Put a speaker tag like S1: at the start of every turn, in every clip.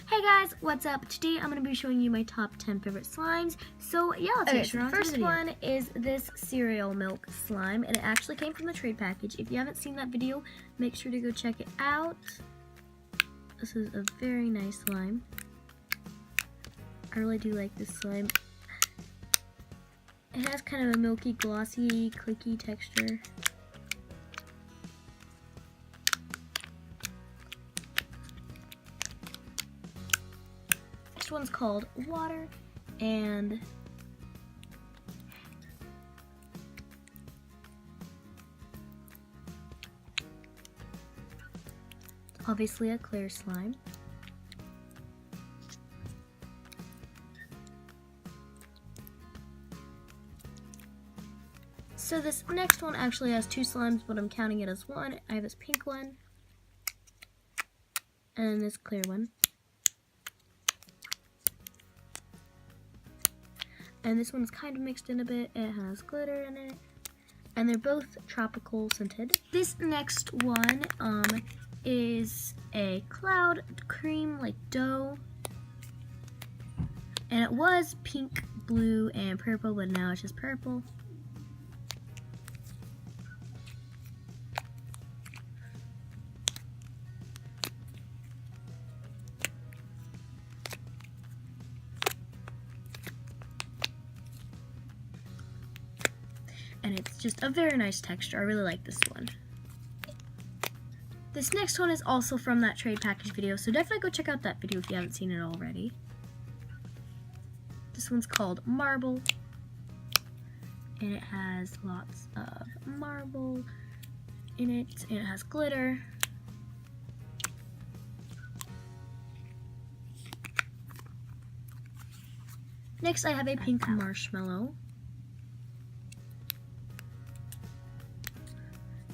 S1: Hey guys, what's up? Today I'm going to be showing you my top 10 favorite slimes. So yeah, let's get straight on to the video. The first one is this cereal milk slime, and it actually came from the trade package. If you haven't seen that video, make sure to go check it out. This is a very nice slime. I really do like this slime. It has kind of a milky, glossy, clicky texture. This one's called Water, and obviously a clear slime. So this next one actually has two slimes, but I'm counting it as one. I have this pink one and this clear one. And this one's kind of mixed in a bit. It has glitter in it. And they're both tropical scented. This next one is a cloud cream like dough. And it was pink, blue, and purple, but now it's just purple. And it's just a very nice texture. I really like this one. This next one is also from that trade package video, so definitely go check out that video if you haven't seen it already. This one's called Marble, and it has lots of marble in it, and it has glitter. Next, I have a pink marshmallow.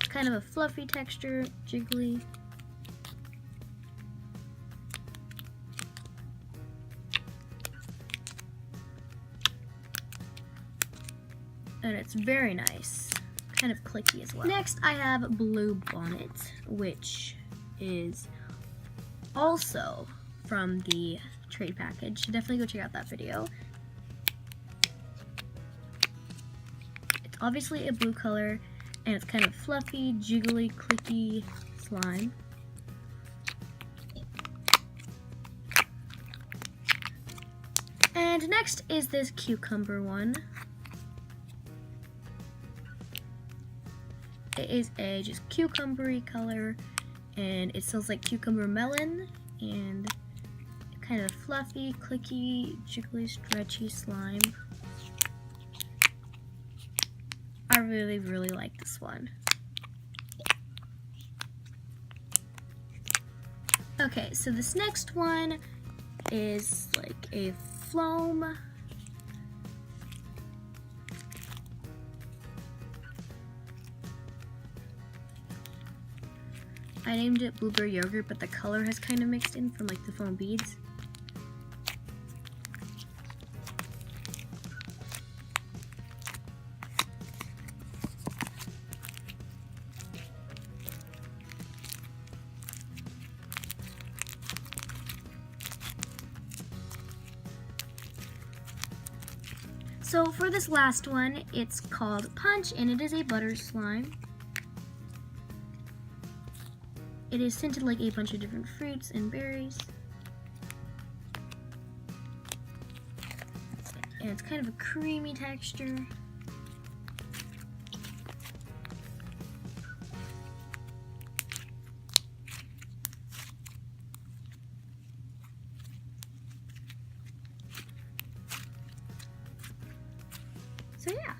S1: Kind of a fluffy texture, jiggly. And it's very nice. Kind of clicky as well. Next, I have Blue Bonnet, which is also from the trade package. Definitely go check out that video. It's obviously a blue color, and it's kind of fluffy, jiggly, clicky slime. And next is this cucumber one. It is a just cucumbery color, and it smells like cucumber melon, and kind of fluffy, clicky, jiggly, stretchy slime. I really, really like this one. Okay, so this next one is like a foam. I named it Blueberry Yogurt, but the color has kind of mixed in from like the foam beads. So for this last one, it's called Punch, and it is a butter slime. It is scented like a bunch of different fruits and berries. And it's kind of a creamy texture. So yeah.